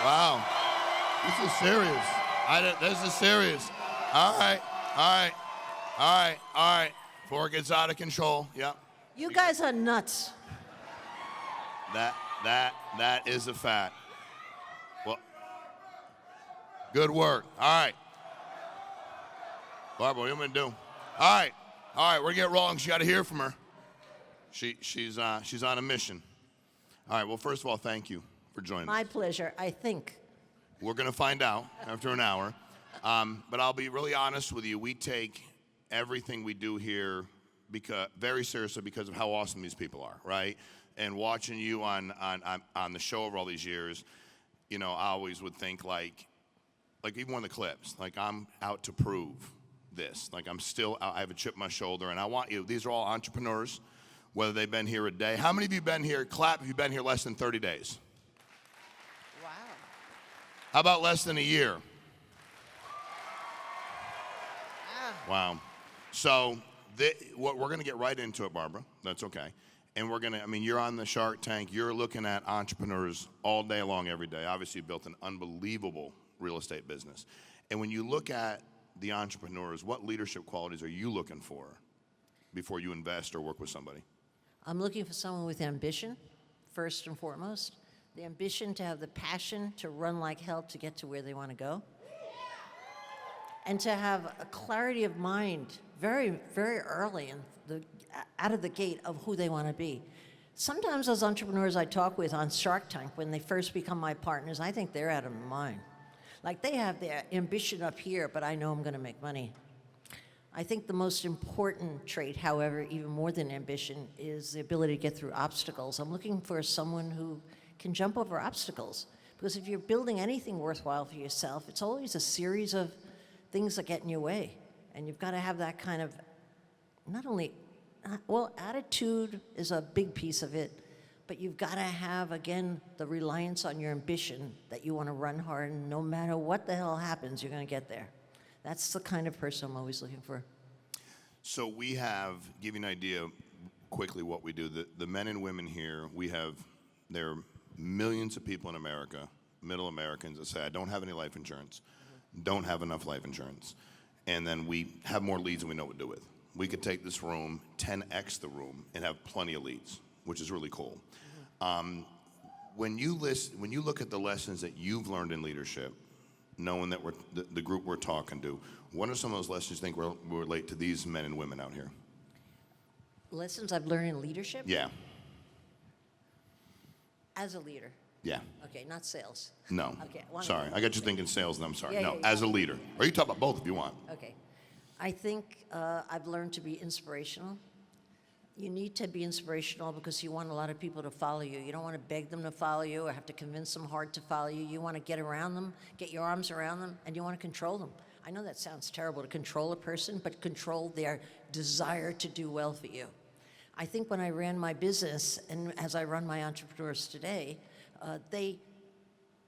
Wow. This is serious. This is serious. All right. Before it gets out of control. Yep. You guys are nuts. That is a fact. Well, good work. All right. Barbara, what are you going to do? All right, we're going to get rolling. She got to hear from her. She's on a mission. All right, well, first of all, thank you for joining us. My pleasure, I think. We're going to find out after an hour. But I'll be really honest with you. We take everything we do here very seriously because of how awesome these people are, right? And watching you on the show over all these years, you know, I always would think like even one of the clips, like I'm out to prove this. Like I have a chip on my shoulder, and I want you. These are all entrepreneurs, whether they've been here a day. How many of you been here? Clap if you've been here less than 30 days. Wow. How about less than a year? Wow. So we're going to get right into it, Barbara. That's okay. And you're on the Shark Tank. You're looking at entrepreneurs all day long, every day. Obviously, you built an unbelievable real estate business. And when you look at the entrepreneurs, what leadership qualities are you looking for before you invest or work with somebody? I'm looking for someone with ambition, first and foremost. The ambition to have the passion to run like hell to get to where they want to go. And to have a clarity of mind very, very early out of the gate of who they want to be. Sometimes those entrepreneurs I talk with on Shark Tank, when they first become my partners, I think they're out of their mind. Like they have their ambition up here, but I know I'm going to make money. I think the most important trait, however, even more than ambition, is the ability to get through obstacles. I'm looking for someone who can jump over obstacles. Because if you're building anything worthwhile for yourself, it's always a series of things that get in your way. And you've got to have that kind of, attitude is a big piece of it, but you've got to have, again, the reliance on your ambition that you want to run hard, and no matter what the hell happens, you're going to get there. That's the kind of person I'm always looking for. So give you an idea quickly what we do. The men and women here, there are millions of people in America, middle Americans, that say, I don't have any life insurance, don't have enough life insurance. And then we have more leads than we know what to do with. We could take this room, 10x the room, and have plenty of leads, which is really cool. When you look at the lessons that you've learned in leadership, knowing that the group we're talking to, what are some of those lessons you think will relate to these men and women out here? Lessons I've learned in leadership? Yeah. As a leader? Yeah. Okay, not sales. No. Okay. Sorry, I got you thinking sales, and I'm sorry. Yeah, As a leader. Or you talk about both if you want. Okay. I think I've learned to be inspirational. You need to be inspirational because you want a lot of people to follow you. You don't want to beg them to follow you or have to convince them hard to follow you. You want to get around them, get your arms around them, and you want to control them. I know that sounds terrible to control a person, but control their desire to do well for you. I think when I ran my business, and as I run my entrepreneurs today, they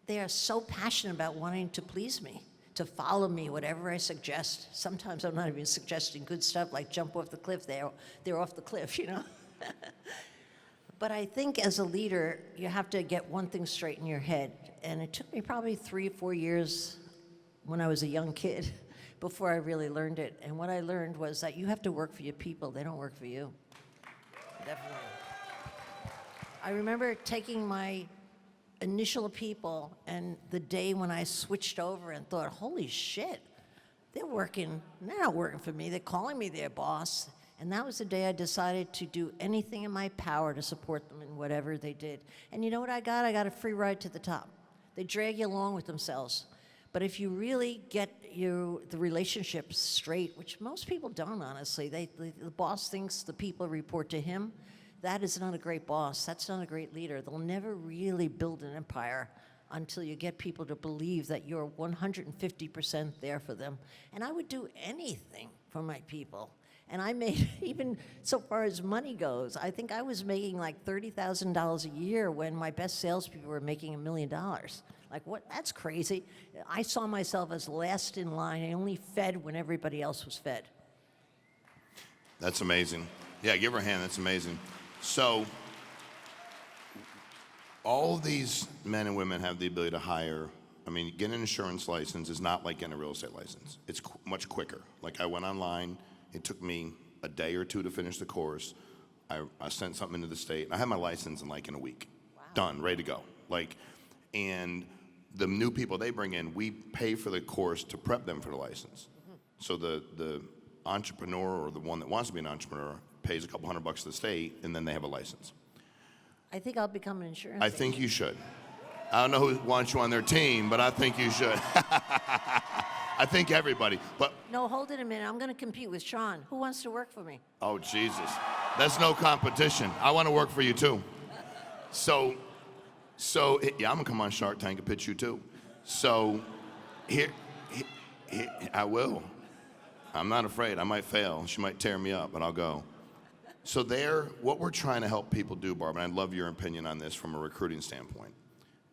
are so passionate about wanting to please me, to follow me, whatever I suggest. Sometimes I'm not even suggesting good stuff like jump off the cliff. They're off the cliff, you know? But I think as a leader, you have to get one thing straight in your head. And it took me probably 3 or 4 years when I was a young kid before I really learned it. And what I learned was that you have to work for your people. They don't work for you. Definitely. I remember taking my initial people and the day when I switched over and thought, holy shit, they're not working for me. They're calling me their boss. And that was the day I decided to do anything in my power to support them in whatever they did. And you know what I got? I got a free ride to the top. They drag you along with themselves. But if you really get the relationship straight, which most people don't, honestly, the boss thinks the people report to him. That is not a great boss. That's not a great leader. They'll never really build an empire until you get people to believe that you're 150% there for them. And I would do anything for my people. And I made, even so far as money goes, I think I was making like $30,000 a year when my best salespeople were making $1 million. Like, what? That's crazy. I saw myself as last in line. I only fed when everybody else was fed. That's amazing. Yeah, give her a hand. That's amazing. So, all of these men and women have the ability to hire. I mean, getting an insurance license is not like getting a real estate license. It's much quicker. Like I went online, it took me a day or two to finish the course. I sent something into the state. I had my license in a week. Wow. Done, ready to go. And the new people they bring in, we pay for the course to prep them for the license. Mm-hmm. So the entrepreneur or the one that wants to be an entrepreneur pays a couple $100 to the state, and then they have a license. I think I'll become an insurance I think you should. I don't know who wants you on their team, but I think you should. I think everybody. But no, hold it a minute. I'm going to compete with Sean. Who wants to work for me? Oh, Jesus. That's no competition. I want to work for you, too. So yeah, I'm going to come on Shark Tank and pitch you, too. So here, I will. I'm not afraid. I might fail. She might tear me up, but I'll go. So what we're trying to help people do, Barbara, and I'd love your opinion on this from a recruiting standpoint,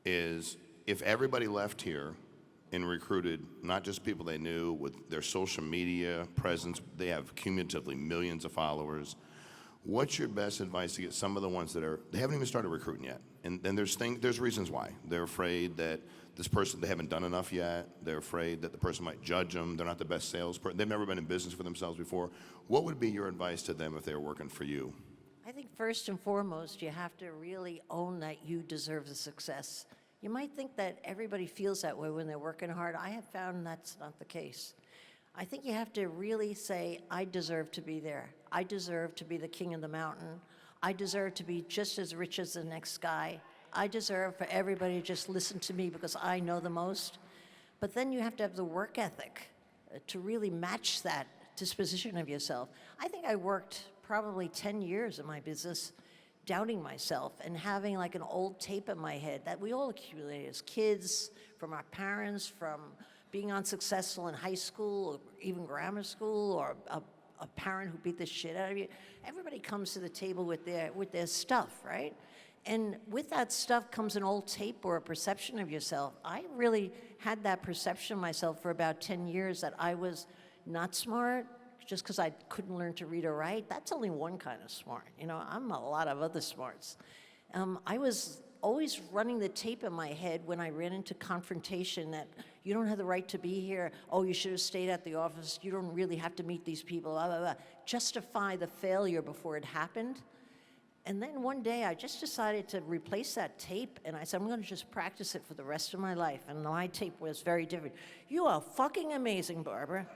is if everybody left here and recruited not just people they knew with their social media presence, they have cumulatively millions of followers. What's your best advice to get some of the ones that they haven't even started recruiting yet? And there's reasons why. They're afraid that this person, they haven't done enough yet. They're afraid that the person might judge them. They're not the best salesperson. They've never been in business for themselves before. What would be your advice to them if they were working for you? I think first and foremost, you have to really own that you deserve the success. You might think that everybody feels that way when they're working hard. I have found that's not the case. I think you have to really say, I deserve to be there. I deserve to be the king of the mountain. I deserve to be just as rich as the next guy. I deserve for everybody to just listen to me because I know the most. But then you have to have the work ethic to really match that disposition of yourself. I think I worked probably 10 years in my business doubting myself and having like an old tape in my head that we all accumulated as kids, from our parents, from being unsuccessful in high school or even grammar school, or a parent who beat the shit out of you. Everybody comes to the table with their stuff, right? And with that stuff comes an old tape or a perception of yourself. I really had that perception of myself for about 10 years that I was not smart just because I couldn't learn to read or write. That's only one kind of smart. You know, I'm a lot of other smarts. I was always running the tape in my head when I ran into confrontation that you don't have the right to be here. Oh, you should have stayed at the office. You don't really have to meet these people, blah, blah, blah. Justify the failure before it happened. And then one day I just decided to replace that tape, and I said, I'm going to just practice it for the rest of my life. And my tape was very different. You are fucking amazing, Barbara.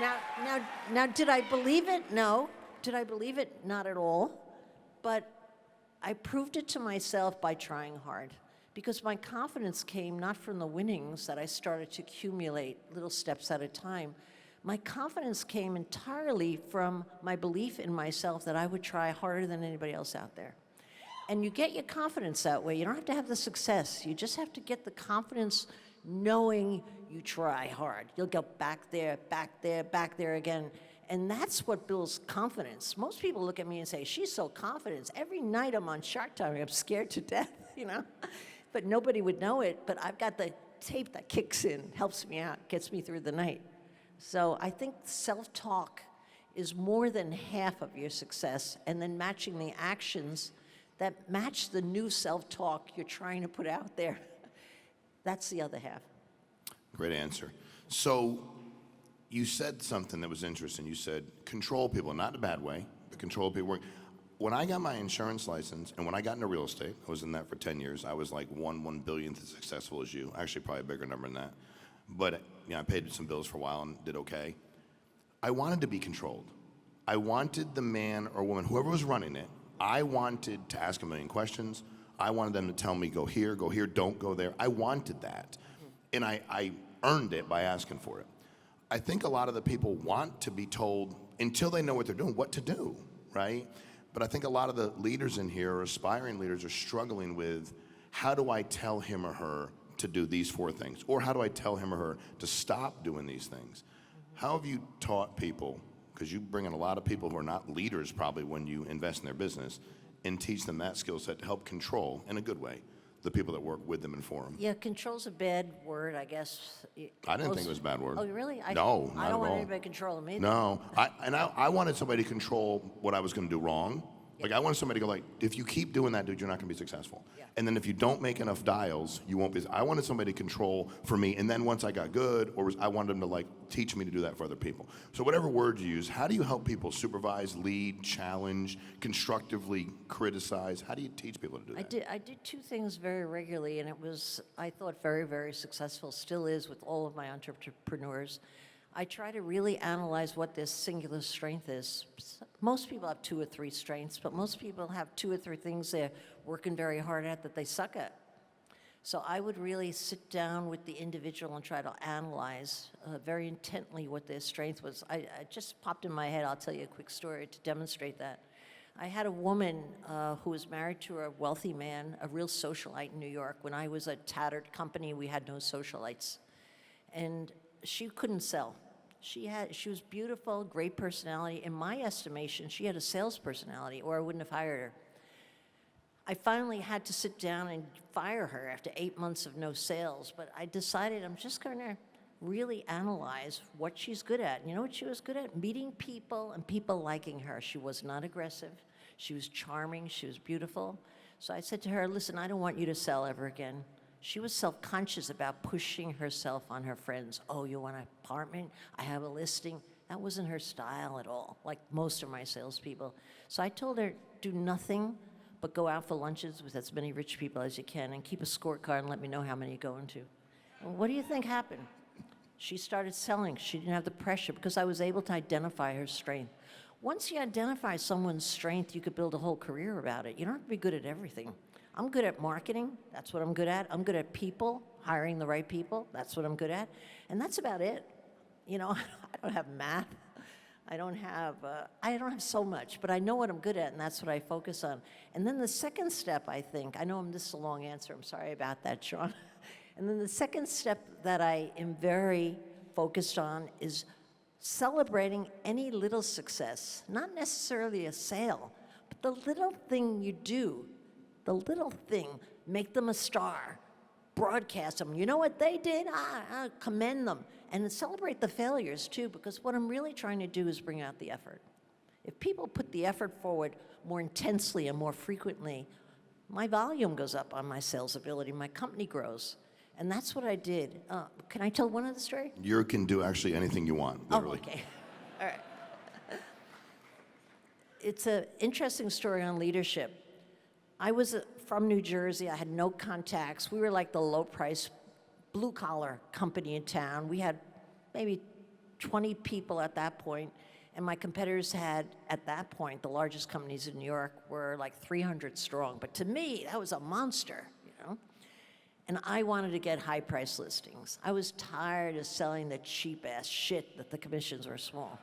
Now, did I believe it? No. Did I believe it? Not at all. But I proved it to myself by trying hard, because my confidence came not from the winnings that I started to accumulate little steps at a time. My confidence came entirely from my belief in myself that I would try harder than anybody else out there. And you get your confidence that way. You don't have to have the success. You just have to get the confidence knowing you try hard. You'll go back there, back there, back there again. And that's what builds confidence. Most people look at me and say, she's so confident. Every night I'm on Shark Tank, I'm scared to death, you know? But nobody would know it. But I've got the tape that kicks in, helps me out, gets me through the night. So I think self-talk is more than half of your success, and then matching the actions that match the new self-talk you're trying to put out there. That's the other half. Great answer. So you said something that was interesting. You said control people, not in a bad way, but control people. When I got my insurance license and when I got into real estate, I was in that for 10 years. I was like 1/1 billionth as successful as you. Actually, probably a bigger number than that. But I paid some bills for a while and did okay. I wanted to be controlled. I wanted the man or woman, whoever was running it, I wanted to ask a million questions. I wanted them to tell me, go here, don't go there. I wanted that. And I earned it by asking for it. I think a lot of the people want to be told, until they know what they're doing, what to do, right? But I think a lot of the leaders in here, or aspiring leaders, are struggling with, how do I tell him or her to do these 4 things? Or how do I tell him or her to stop doing these things? How have you taught people, because you bring in a lot of people who are not leaders probably when you invest in their business, and teach them that skill set to help control, in a good way, the people that work with them and for them? Yeah, control's a bad word, I guess. I didn't think it was a bad word. Oh, really? No, not I at don't want all. anybody controlling me. No, I wanted somebody to control what I was going to do wrong, Like, I want somebody to go like, if you keep doing that, dude, you're not going to be successful. Yeah. And then if you don't make enough dials, you won't be. I wanted somebody to control for me. And then once I got good, I wanted them to like teach me to do that for other people. So whatever word you use, how do you help people supervise, lead, challenge, constructively criticize? How do you teach people to do that? I did two things very regularly, and it was, I thought, very, very successful, still is with all of my entrepreneurs. I try to really analyze what their singular strength is. Most people have 2 or 3 strengths, but most people have 2 or 3 things they're working very hard at that they suck at. So I would really sit down with the individual and try to analyze very intently what their strength was. I just popped in my head. I'll tell you a quick story to demonstrate that. I had a woman who was married to a wealthy man, a real socialite in New York. When I was a tattered company, we had no socialites. And she couldn't sell. She was beautiful, great personality. In my estimation, she had a sales personality, or I wouldn't have hired her. I finally had to sit down and fire her after 8 months of no sales, but I decided I'm just going to really analyze what she's good at. You know what she was good at? Meeting people and people liking her. She was not aggressive. She was charming. She was beautiful. So I said to her, listen, I don't want you to sell ever again. She was self-conscious about pushing herself on her friends. Oh, you want an apartment? I have a listing. That wasn't her style at all, like most of my salespeople. So I told her, do nothing but go out for lunches with as many rich people as you can and keep a scorecard and let me know how many you're going to. And what do you think happened? She started selling. She didn't have the pressure because I was able to identify her strength. Once you identify someone's strength, you could build a whole career about it. You don't have to be good at everything. I'm good at marketing. That's what I'm good at. I'm good at people, hiring the right people. That's what I'm good at. And that's about it. You know, I don't have math. I don't have so much, but I know what I'm good at, and that's what I focus on. And then the second step, I think, I know this is a long answer. I'm sorry about that, Sean. And then the second step that I am very focused on is celebrating any little success, not necessarily a sale, but the little thing you do. The little thing, make them a star, broadcast them. You know what they did? I commend them. And celebrate the failures, too, because what I'm really trying to do is bring out the effort. If people put the effort forward more intensely and more frequently, my volume goes up on my sales ability, my company grows. And that's what I did. Can I tell one other story? You can do actually anything you want, literally. Oh, okay. All right. It's an interesting story on leadership. I was from New Jersey. I had no contacts. We were like the low-price, blue-collar company in town. We had maybe 20 people at that point, and my competitors had, at that point, the largest companies in New York were like 300 strong. But to me, that was a monster, you know? And I wanted to get high-price listings. I was tired of selling the cheap-ass shit that the commissions were small.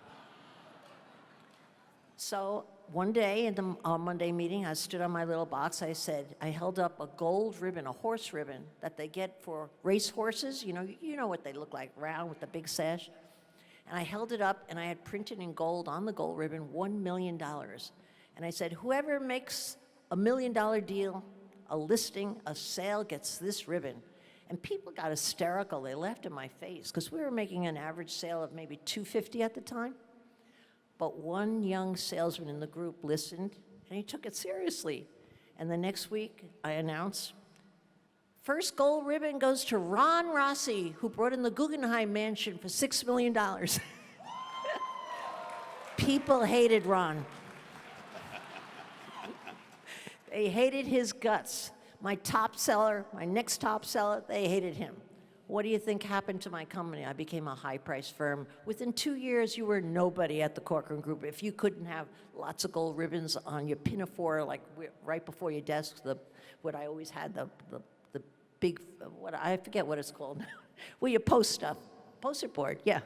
So one day in the Monday meeting, I stood on my little box. I held up a gold ribbon, a horse ribbon that they get for race horses. You know what they look like, round with the big sash. And I held it up, and I had printed in gold on the gold ribbon $1 million. And I said, whoever makes $1 million deal, a listing, a sale, gets this ribbon. And people got hysterical. They laughed in my face because we were making an average sale of maybe $250 at the time. But one young salesman in the group listened, and he took it seriously. And the next week, I announced, first gold ribbon goes to Ron Rossi, who brought in the Guggenheim Mansion for $6 million. People hated Ron. They hated his guts. My top seller, my next top seller, they hated him. What do you think happened to my company? I became a high-priced firm. Within 2 years, you were nobody at the Corcoran Group. If you couldn't have lots of gold ribbons on your pinafore, like right before your desk, what I always had, the big, I forget what it's called now, where you post stuff, post-it board, yeah.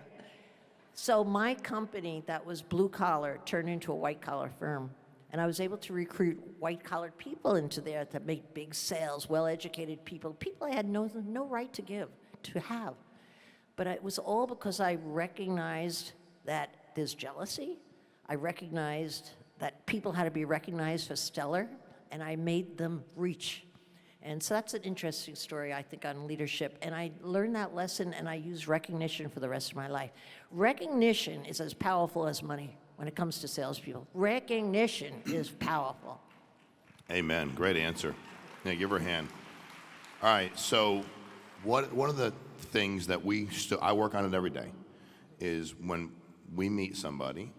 So my company that was blue-collar turned into a white-collar firm. And I was able to recruit white-collar people into there to make big sales, well-educated people I had no right to have. But it was all because I recognized that there's jealousy. I recognized that people had to be recognized for stellar, and I made them reach. And so that's an interesting story, I think, on leadership. And I learned that lesson, and I use recognition for the rest of my life. Recognition is as powerful as money. when it comes to salespeople. Recognition is powerful. Amen. Great answer. Yeah, give her a hand. All right, so one of the things that I work on it every day is when we meet somebody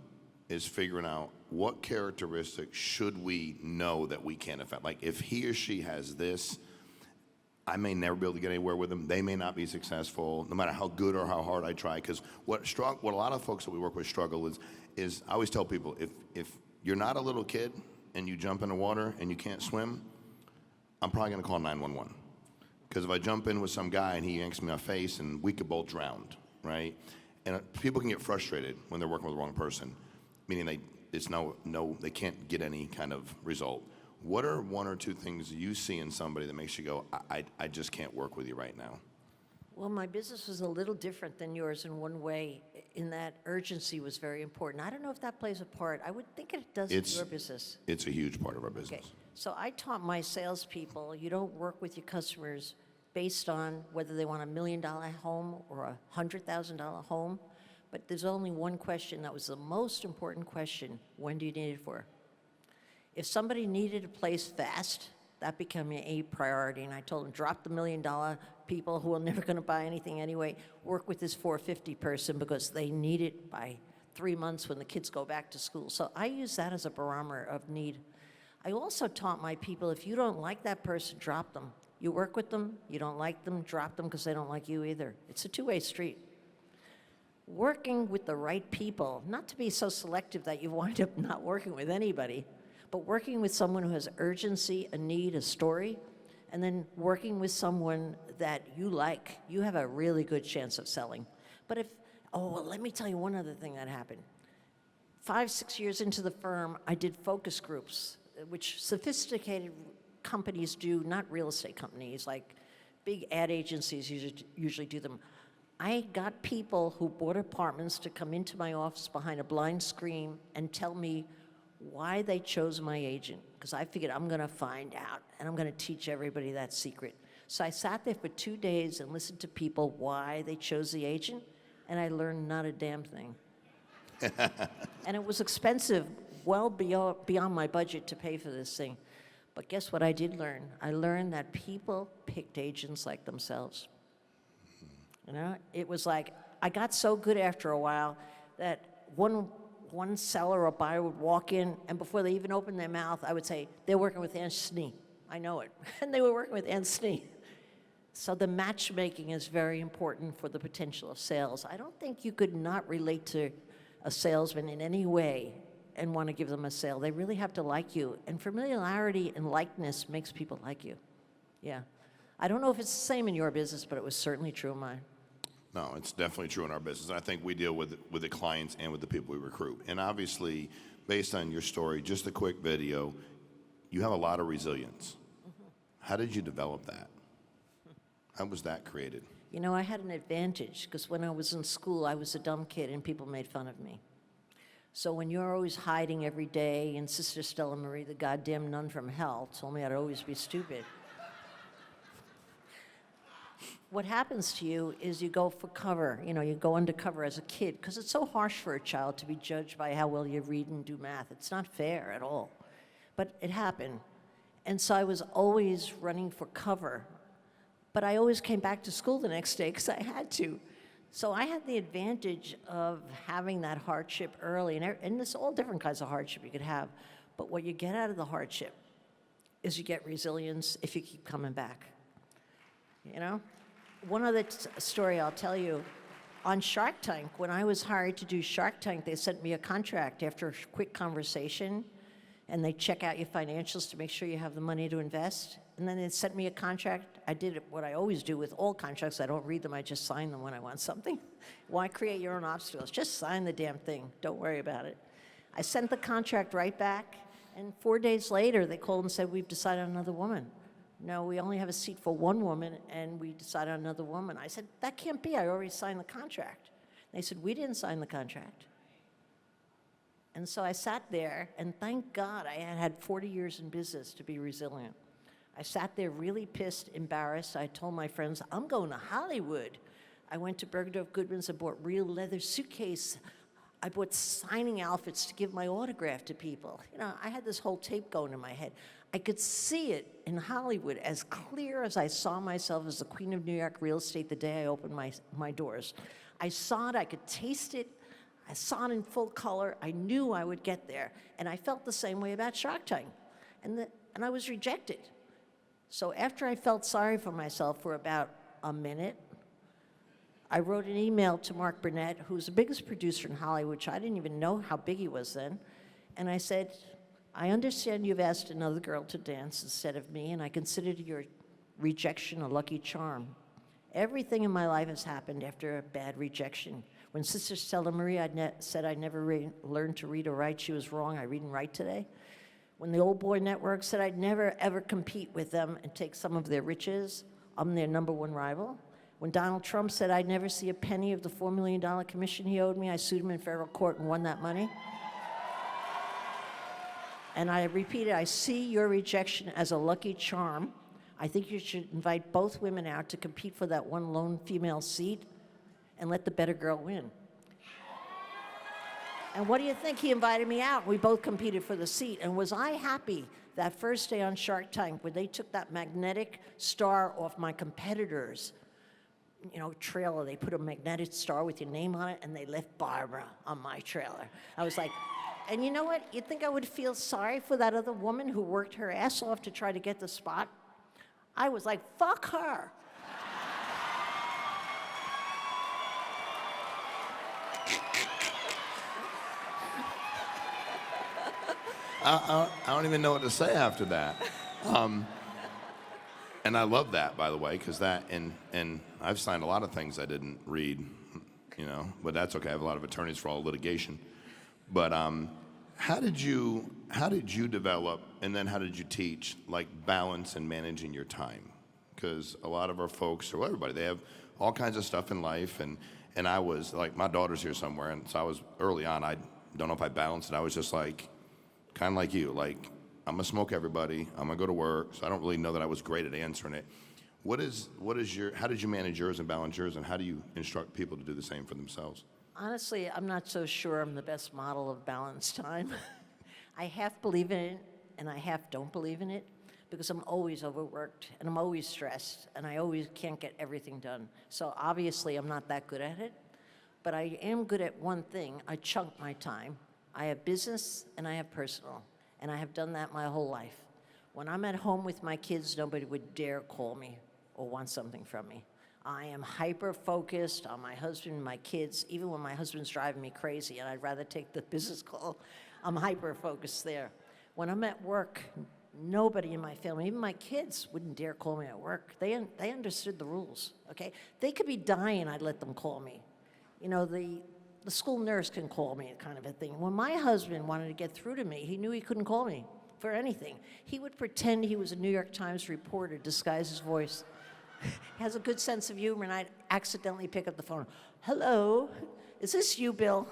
is figuring out what characteristics should we know that we can't affect. Like if he or she has this, I may never be able to get anywhere with them. They may not be successful, no matter how good or how hard I try. Because what a lot of folks that we work with struggle is I always tell people, if you're not a little kid and you jump in the water and you can't swim, I'm probably going to call 911. Because if I jump in with some guy and he yanks me off face and we could both drown, right? And people can get frustrated when they're working with the wrong person, meaning they can't get any kind of result. What are one or two things you see in somebody that makes you go, I just can't work with you right now? Well, my business was a little different than yours in one way, in that urgency was very important. I don't know if that plays a part. I would think it does in your business. It's a huge part of our business. Okay, so I taught my salespeople, you don't work with your customers based on whether they want $1 million home or a $100,000 home, but there's only one question that was the most important question: when do you need it for? If somebody needed a place fast, that became a priority, and I told them, drop the $1 million people who are never going to buy anything anyway, work with this 450 person because they need it by 3 months when the kids go back to school. So I use that as a barometer of need. I also taught my people, if you don't like that person, drop them. You work with them, you don't like them, drop them because they don't like you either. It's a two-way street. Working with the right people, not to be so selective that you wind up not working with anybody, but working with someone who has urgency, a need, a story, and then working with someone that you like, you have a really good chance of selling. But let me tell you one other thing that happened. 5-6 years into the firm, I did focus groups, which sophisticated companies do, not real estate companies, like big ad agencies usually do them. I got people who bought apartments to come into my office behind a blind screen and tell me why they chose my agent, because I figured I'm going to find out, and I'm going to teach everybody that secret. So I sat there for 2 days and listened to people why they chose the agent, and I learned not a damn thing. And it was expensive, well beyond my budget to pay for this thing. But guess what I did learn? I learned that people picked agents like themselves. You know, it was like, I got so good after a while that one seller or buyer would walk in, and before they even opened their mouth, I would say, they're working with Ann Snee. I know it. And they were working with Ann Snee. So the matchmaking is very important for the potential of sales. I don't think you could not relate to a salesman in any way and want to give them a sale. They really have to like you. And familiarity and likeness makes people like you. Yeah. I don't know if it's the same in your business, but it was certainly true in mine. No, it's definitely true in our business. I think we deal with the clients and with the people we recruit. And obviously, based on your story, just a quick video, you have a lot of resilience. Mm-hmm. How did you develop that? How was that created? You know, I had an advantage because when I was in school, I was a dumb kid and people made fun of me. So when you're always hiding every day, and Sister Stella Marie, the goddamn nun from hell, told me I'd always be stupid. What happens to you is you go for cover, you go undercover as a kid, because it's so harsh for a child to be judged by how well you read and do math. It's not fair at all. But it happened. And so I was always running for cover. But I always came back to school the next day because I had to. So I had the advantage of having that hardship early. And there's all different kinds of hardship you could have. But what you get out of the hardship is you get resilience if you keep coming back. One other story I'll tell you. On Shark Tank, when I was hired to do Shark Tank, they sent me a contract after a quick conversation, and they check out your financials to make sure you have the money to invest. And then they sent me a contract. I did what I always do with all contracts. I don't read them. I just sign them when I want something. Why create your own obstacles? Just sign the damn thing. Don't worry about it. I sent the contract right back, and 4 days later, they called and said, we've decided on another woman. No, we only have a seat for one woman, and we decided on another woman. I said, that can't be. I already signed the contract. They said, we didn't sign the contract. And so I sat there, and thank God I had 40 years in business to be resilient. I sat there really pissed, embarrassed. I told my friends, I'm going to Hollywood. I went to Bergdorf Goodman's and bought real leather suitcase. I bought signing outfits to give my autograph to people. You know, I had this whole tape going in my head. I could see it in Hollywood as clear as I saw myself as the queen of New York real estate the day I opened my doors. I saw it, I could taste it, I saw it in full color. I knew I would get there. And I felt the same way about Shark Tank. And I was rejected. So after I felt sorry for myself for about a minute, I wrote an email to Mark Burnett, who's the biggest producer in Hollywood, which I didn't even know how big he was then. And I said, I understand you've asked another girl to dance instead of me, and I consider your rejection a lucky charm. Everything in my life has happened after a bad rejection. When Sister Stella Marie said I never learned to read or write, she was wrong. I read and write today. When the Old Boy Network said I'd never, ever compete with them and take some of their riches, I'm their #1 rival. When Donald Trump said I'd never see a penny of the $4 million commission he owed me, I sued him in federal court and won that money. And I repeated, I see your rejection as a lucky charm. I think you should invite both women out to compete for that one lone female seat and let the better girl win. And what do you think? He invited me out. We both competed for the seat. And was I happy that first day on Shark Tank when they took that magnetic star off my competitors, you know, trailer. They put a magnetic star with your name on it, and they left Barbara on my trailer. I was like, and you know what? You'd think I would feel sorry for that other woman who worked her ass off to try to get the spot? I was like, fuck her. I don't even know what to say after that. And I love that, by the way, because that, and I've signed a lot of things I didn't read, you know, but that's okay. I have a lot of attorneys for all litigation. But how did you develop, and then how did you teach, like, balance and managing your time? Because a lot of our folks, or everybody, they have all kinds of stuff in life, and I was, like, my daughter's here somewhere, and so I was early on, I don't know if I balanced it. I was just like, kind of like you, like, I'm gonna smoke everybody, I'm gonna go to work, so I don't really know that I was great at answering it. How did you manage yours and balance yours, and how do you instruct people to do the same for themselves? Honestly, I'm not so sure I'm the best model of balanced time. I half believe in it, and I half don't believe in it, because I'm always overworked, and I'm always stressed, and I always can't get everything done. So obviously, I'm not that good at it, but I am good at one thing. I chunk my time. I have business, and I have personal, and I have done that my whole life. When I'm at home with my kids, nobody would dare call me or want something from me. I am hyper-focused on my husband and my kids, even when my husband's driving me crazy and I'd rather take the business call. I'm hyper-focused there. When I'm at work, nobody in my family, even my kids, wouldn't dare call me at work. They understood the rules, okay? They could be dying, I'd let them call me. You know, the school nurse can call me, kind of a thing. When my husband wanted to get through to me, he knew he couldn't call me for anything. He would pretend he was a New York Times reporter, disguise his voice. He has a good sense of humor, and I'd accidentally pick up the phone. Hello, is this you, Bill?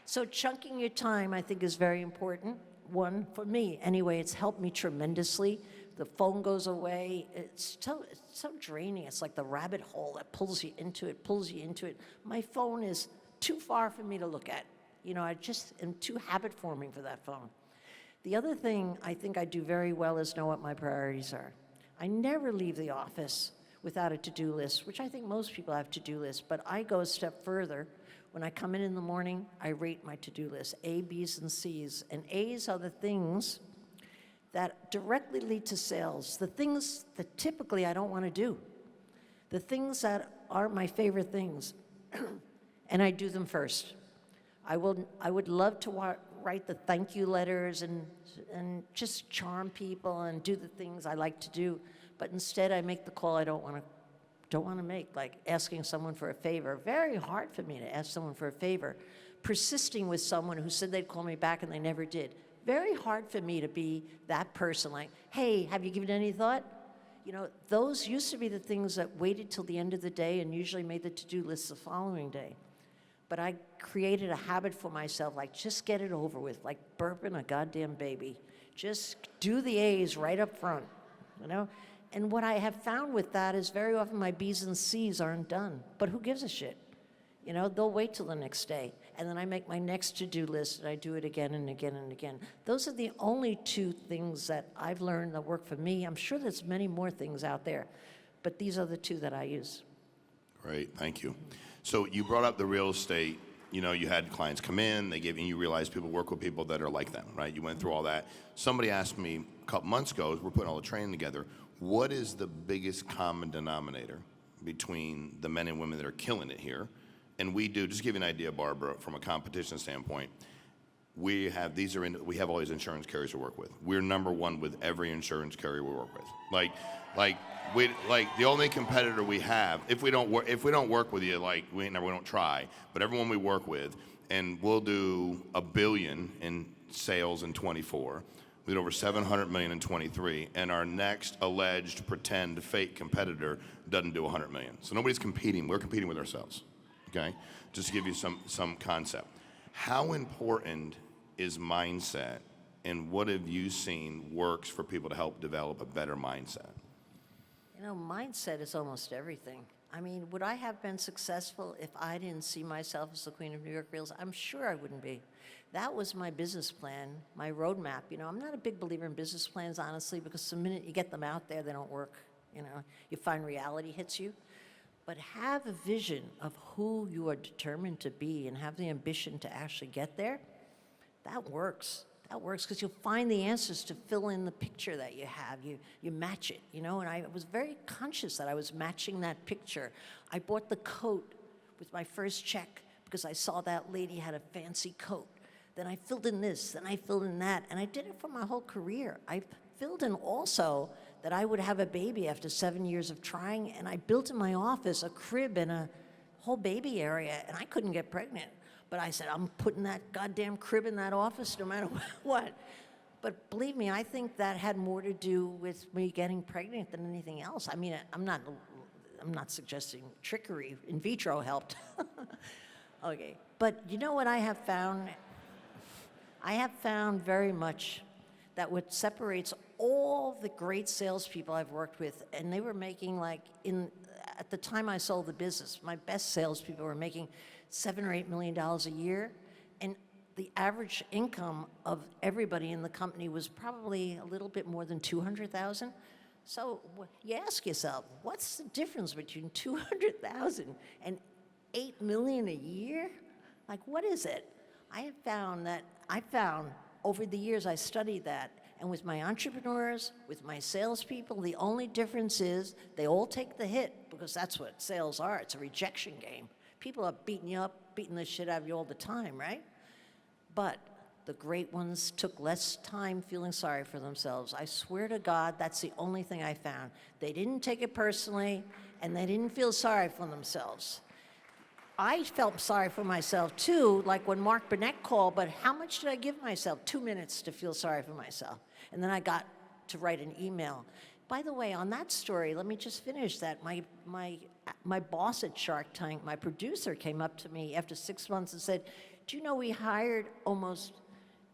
So chunking your time, I think, is very important. One, for me, anyway, it's helped me tremendously. The phone goes away. It's so draining. It's like the rabbit hole that pulls you into it. My phone is too far for me to look at. You know, I just am too habit-forming for that phone. The other thing I think I do very well is know what my priorities are. I never leave the office without a to-do list, which I think most people have to-do lists, but I go a step further. When I come in the morning, I rate my to-do list, A, B's, and C's. And A's are the things that directly lead to sales, the things that typically I don't want to do, the things that aren't my favorite things, and I do them first. I would love to write the thank you letters and just charm people and do the things I like to do, but instead I make the call I don't want to make, like asking someone for a favor. Very hard for me to ask someone for a favor. Persisting with someone who said they'd call me back and they never did. Very hard for me to be that person, like, hey, have you given it any thought? You know, those used to be the things that waited till the end of the day and usually made the to-do list the following day. But I created a habit for myself, like, just get it over with, like burping a goddamn baby. Just do the A's right up front, you know? And what I have found with that is very often my B's and C's aren't done, but who gives a shit? You know, they'll wait till the next day. And then I make my next to-do list, and I do it again and again and again. Those are the only two things that I've learned that work for me. I'm sure there's many more things out there, but these are the two that I use. Great, thank you. So you brought up the real estate. You know, you had clients come in, they gave you, and you realized people work with people that are like them, right? You went through all that. Somebody asked me a couple months ago, as we're putting all the training together, what is the biggest common denominator between the men and women that are killing it here? And we do, just to give you an idea, Barbara, from a competition standpoint, we have all these insurance carriers to work with. We're number one with every insurance carrier we work with. Like the only competitor we have, if we don't work with you, like we don't try, but everyone we work with, and we'll do $1 billion in sales in 24. We did over 700 million in 23, and our next alleged pretend fake competitor doesn't do 100 million. So nobody's competing. We're competing with ourselves. Okay, just to give you some concept. How important is mindset, and what have you seen works for people to help develop a better mindset? You know, mindset is almost everything. I mean, would I have been successful if I didn't see myself as the queen of New York Reels? I'm sure I wouldn't be. That was my business plan, my roadmap. You know, I'm not a big believer in business plans, honestly, because the minute you get them out there, they don't work. You know, you find reality hits you. But have a vision of who you are determined to be and have the ambition to actually get there. That works. That works because you'll find the answers to fill in the picture that you have. You match it, you know, and I was very conscious that I was matching that picture. I bought the coat with my first check because I saw that lady had a fancy coat. Then I filled in this, then I filled in that, and I did it for my whole career. I filled in also that I would have a baby after 7 years of trying, and I built in my office a crib and a whole baby area, and I couldn't get pregnant. But I said, I'm putting that goddamn crib in that office no matter what. But believe me, I think that had more to do with me getting pregnant than anything else. I mean, I'm not suggesting trickery. In vitro helped. Okay, but you know what I have found? I have found very much that what separates all the great salespeople I've worked with, and they were making at the time I sold the business, my best salespeople were making $7 or $8 million a year, and the average income of everybody in the company was probably a little bit more than $200,000. So you ask yourself, what's the difference between $200,000 and $8 million a year? Like, what is it? I found over the years I studied that, and with my entrepreneurs, with my salespeople, the only difference is they all take the hit because that's what sales are. It's a rejection game. People are beating you up, beating the shit out of you all the time, right? But the great ones took less time feeling sorry for themselves. I swear to God, that's the only thing I found. They didn't take it personally, and they didn't feel sorry for themselves. I felt sorry for myself too, like when Mark Burnett called, but how much did I give myself? 2 minutes to feel sorry for myself. And then I got to write an email. By the way, on that story, let me just finish that. My boss at Shark Tank, my producer, came up to me after 6 months and said, do you know we hired almost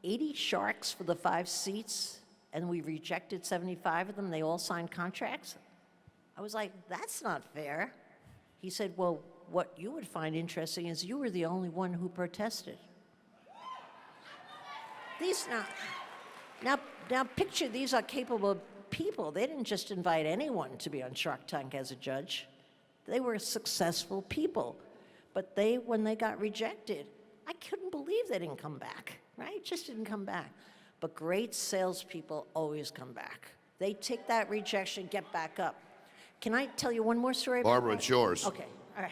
80 sharks for the 5 seats, and we rejected 75 of them? They all signed contracts. I was like, that's not fair. He said, well, what you would find interesting is you were the only one who protested. Now picture these are capable people. They didn't just invite anyone to be on Shark Tank as a judge. They were successful people. But when they got rejected, I couldn't believe they didn't come back, right? Just didn't come back. But great salespeople always come back. They take that rejection, get back up. Can I tell you one more story about Barbara, that? it's yours. Okay, all right.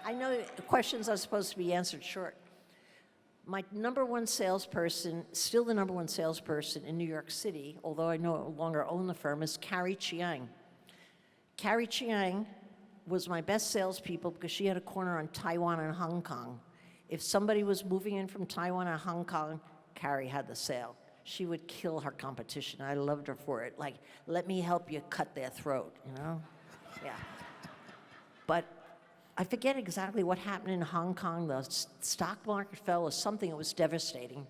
I know the questions are supposed to be answered short. My number one salesperson, still the number one salesperson in New York City, although I no longer own the firm, is Carrie Chiang. Carrie Chiang was my best salespeople because she had a corner on Taiwan and Hong Kong. If somebody was moving in from Taiwan or Hong Kong, Carrie had the sale. She would kill her competition. I loved her for it. Like, let me help you cut their throat, you know? Yeah. But I forget exactly what happened in Hong Kong. The stock market fell or something. It was devastating.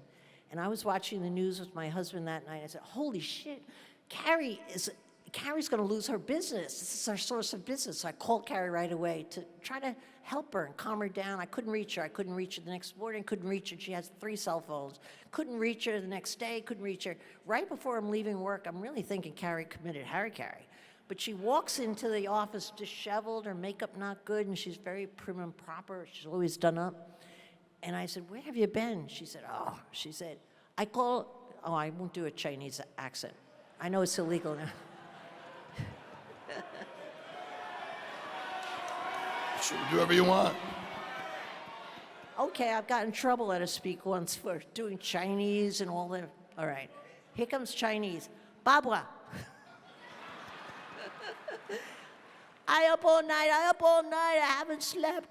And I was watching the news with my husband that night. I said, holy shit, Carrie is Carrie's going to lose her business. This is our source of business. So I called Carrie right away to try to help her and calm her down. I couldn't reach her. I couldn't reach her the next morning, couldn't reach her. She has 3 cell phones. Couldn't reach her the next day, couldn't reach her. Right before I'm leaving work, I'm really thinking Carrie committed Carrie. But she walks into the office disheveled, her makeup not good, and she's very prim and proper. She's always done up. And I said, where have you been? She said, I won't do a Chinese accent. I know it's illegal now. Sure, do whatever you want. Okay, I've got in trouble at a speak once for doing Chinese and all that. All right, here comes Chinese. Barbara. I up all night, I haven't slept.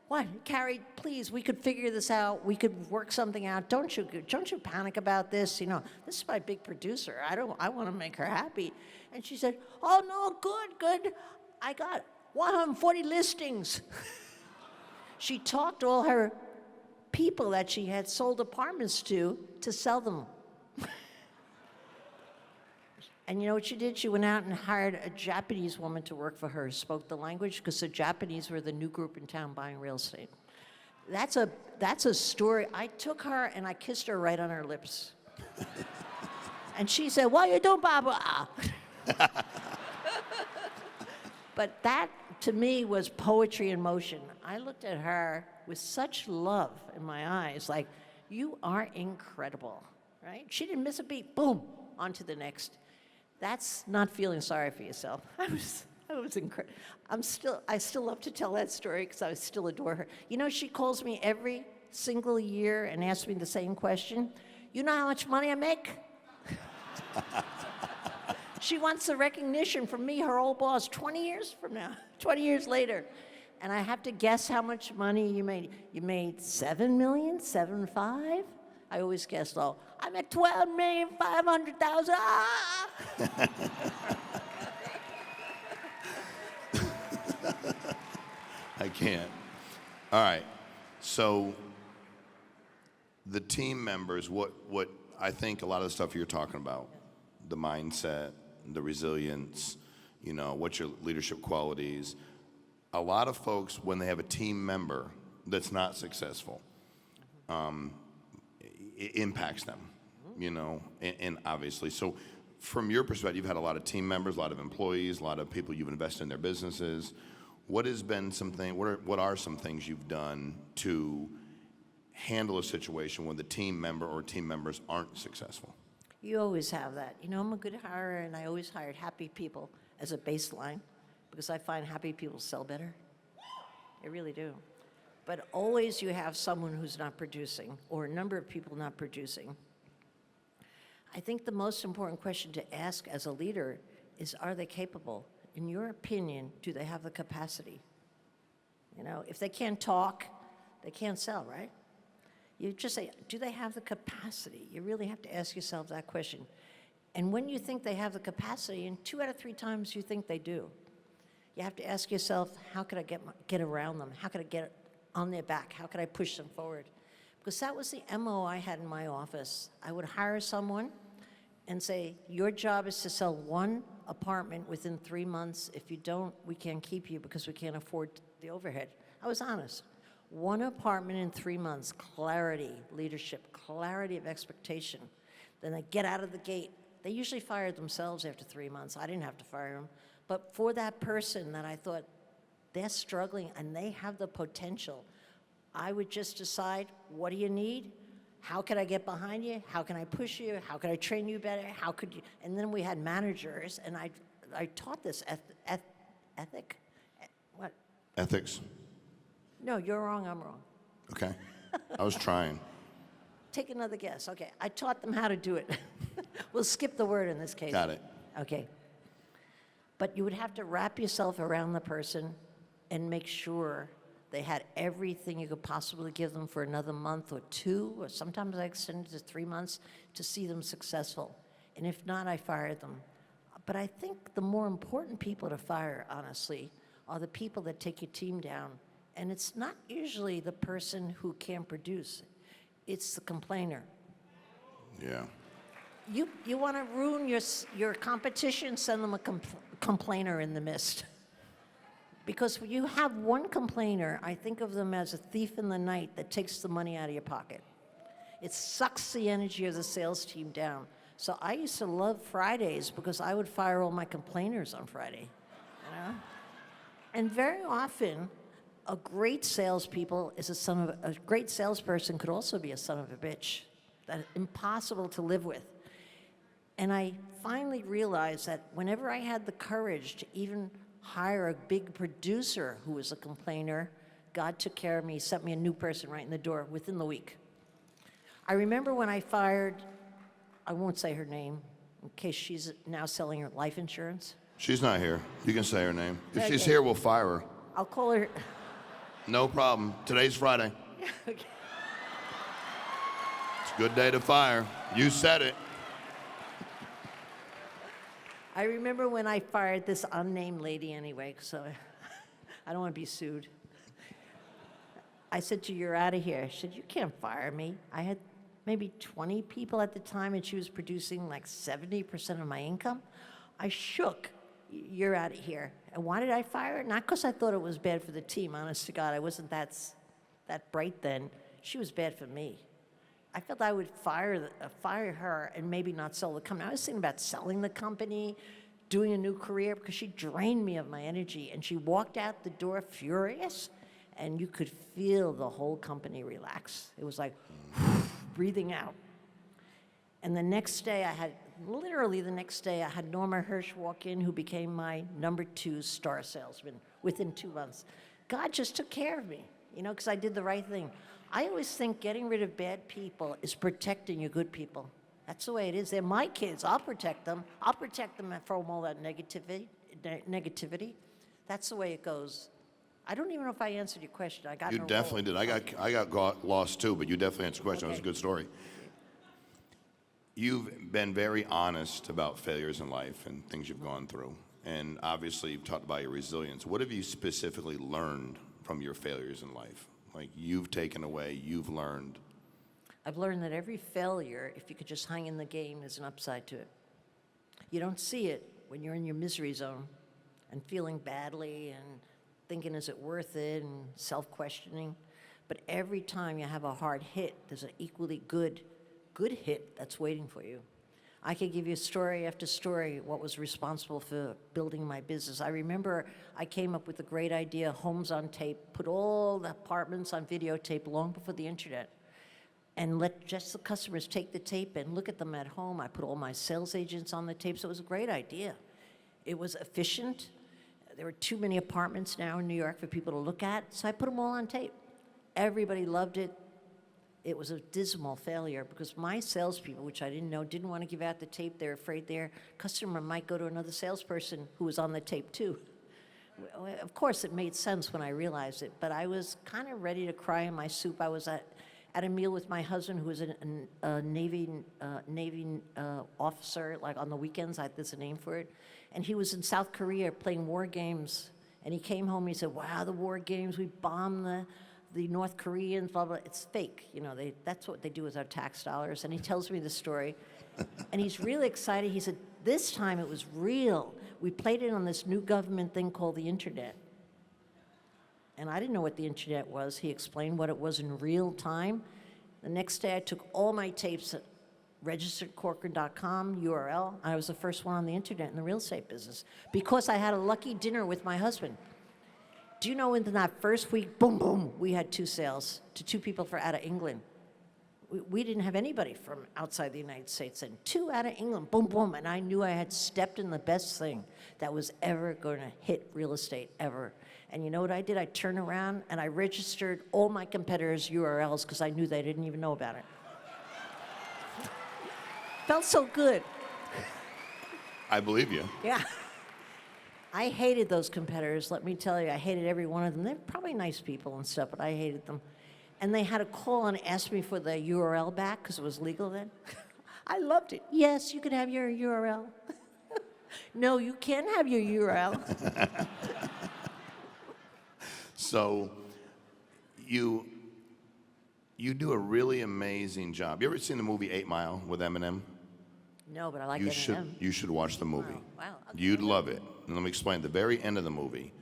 What, Carrie, please, we could figure this out. We could work something out. Don't you panic about this. You know, this is my big producer. I want to make her happy. And she said, oh no, good. I got 140 listings. She talked all her people that she had sold apartments to sell them. And you know what she did? She went out and hired a Japanese woman to work for her who spoke the language, because the Japanese were the new group in town buying real estate. That's a story. I took her and I kissed her right on her lips. And she said, what are you doing, Barbara? But that, to me, was poetry in motion. I looked at her with such love in my eyes, like, you are incredible, right? She didn't miss a beat. Boom, on to the next. That's not feeling sorry for yourself. I was incredible. I still love to tell that story because I still adore her. You know, she calls me every single year and asks me the same question. You know how much money I make? She wants the recognition from me, her old boss, 20 years from now, 20 years later. And I have to guess how much money you made. You made 7 million, 7.5? I always guess low. I'm at 12,500,000. Ah! I can't. All right. So the team members, what I think a lot of the stuff you're talking about, the mindset, the resilience, you know, what's your leadership qualities. A lot of folks, when they have a team member that's not successful, it impacts them, you know, and obviously. So from your perspective, you've had a lot of team members, a lot of employees, a lot of people you've invested in their businesses. What has been something, what are some things you've done to handle a situation when the team member or team members aren't successful? You always have that. You know, I'm a good hirer, and I always hired happy people as a baseline because I find happy people sell better. I really do. But always you have someone who's not producing or a number of people not producing. I think the most important question to ask as a leader is, are they capable? In your opinion, do they have the capacity? You know, if they can't talk, they can't sell, right? You just say, do they have the capacity? You really have to ask yourself that question. And when you think they have the capacity, and 2 out of 3 times you think they do, you have to ask yourself, how could I get around them? How could I get on their back? How could I push them forward? Because that was the MO I had in my office. I would hire someone and say, your job is to sell 1 apartment within 3 months. If you don't, we can't keep you because we can't afford the overhead. I was honest. 1 apartment in 3 months, clarity, leadership, clarity of expectation. Then they get out of the gate. They usually fired themselves after 3 months. I didn't have to fire them. But for that person that I thought, they're struggling and they have the potential, I would just decide, what do you need? How can I get behind you? How can I push you? How can I train you better? How could you? And then we had managers, and I taught this ethic. What? Ethics. No, you're wrong, I'm wrong. Okay. I was trying. Take another guess. Okay, I taught them how to do it. We'll skip the word in this case. Got it. Okay. But you would have to wrap yourself around the person and make sure they had everything you could possibly give them for another month or 2, or sometimes I extended to 3 months to see them successful. And if not, I fired them. But I think the more important people to fire, honestly, are the people that take your team down. And it's not usually the person who can't produce. It's the complainer. Yeah. You want to ruin your competition, send them a complainer in the midst. Because when you have one complainer, I think of them as a thief in the night that takes the money out of your pocket. It sucks the energy of the sales team down. So I used to love Fridays because I would fire all my complainers on Friday. You know? And very often, a great great salesperson could also be a son of a bitch. That's impossible to live with. And I finally realized that whenever I had the courage to even hire a big producer who was a complainer, God took care of me, sent me a new person right in the door within the week. I remember when I fired, I won't say her name, in case she's now selling her life insurance. She's not here. You can say her name. If Okay. she's here, we'll fire her. I'll call her. No problem. Today's Friday. Okay. It's a good day to fire. You said it. I remember when I fired this unnamed lady anyway, so I don't want to be sued. I said to her, "You're out of here." She said, "You can't fire me." I had maybe 20 people at the time, and she was producing like 70% of my income. I shook. "You're out of here." And why did I fire her? Not because I thought it was bad for the team. Honest to God, I wasn't that bright then. She was bad for me. I felt I would fire her and maybe not sell the company. I was thinking about selling the company, doing a new career, because she drained me of my energy. And she walked out the door furious, and you could feel the whole company relax. It was like breathing out. And the next day, literally the next day, I had Norma Hirsch walk in, who became my number 2 star salesman within 2 months. God just took care of me, because I did the right thing. I always think getting rid of bad people is protecting your good people. That's the way it is. They're my kids. I'll protect them. I'll protect them from all that negativity. That's the way it goes. I don't even know if I answered your question. I got You in a definitely roll. did. I got lost too, but you definitely answered the question. That was a good story. You've been very honest about failures in life and things you've gone through. And obviously, you've talked about your resilience. What have you specifically learned from your failures in life? Like you've taken away, you've learned. I've learned that every failure, if you could just hang in the game, there's an upside to it. You don't see it when you're in your misery zone and feeling badly and thinking, is it worth it, and self-questioning. But every time you have a hard hit, there's an equally good hit that's waiting for you. I could give you story after story what was responsible for building my business. I remember I came up with a great idea, homes on tape, put all the apartments on videotape long before the internet, and let just the customers take the tape and look at them at home. I put all my sales agents on the tape, so it was a great idea. It was efficient. There were too many apartments now in New York for people to look at, so I put them all on tape. Everybody loved it. It was a dismal failure because my salespeople, which I didn't know, didn't want to give out the tape. They're afraid their customer might go to another salesperson who was on the tape too. Of course, it made sense when I realized it, but I was kind of ready to cry in my soup. I was at a meal with my husband, who was a Navy officer, like on the weekends, there's a name for it, and he was in South Korea playing war games, and he came home and he said, "Wow, the war games, we bombed the North Koreans, blah, blah." It's fake, that's what they do with our tax dollars. And he tells me the story, and he's really excited. He said, "This time it was real. We played it on this new government thing called the internet." And I didn't know what the internet was. He explained what it was in real time. The next day I took all my tapes at registeredcorcoran.com URL. I was the first one on the internet in the real estate business because I had a lucky dinner with my husband. Do you know, in that first week, boom, boom, we had 2 sales to 2 people out of England. We didn't have anybody from outside the United States, and 2 out of England, boom, boom, and I knew I had stepped in the best thing that was ever going to hit real estate, ever. And you know what I did? I turned around and I registered all my competitors' URLs because I knew they didn't even know about it. Felt so good. I believe you. Yeah. I hated those competitors, let me tell you. I hated every one of them. They're probably nice people and stuff, but I hated them. And they had to call and ask me for the URL back because it was legal then. I loved it. "Yes, you can have your URL." "No, you can't have your URL." So you do a really amazing job. You ever seen the movie 8 Mile with Eminem? No, but I like You M&M. should watch the movie. Wow. You'd love it. And let me explain. The very end of the movie,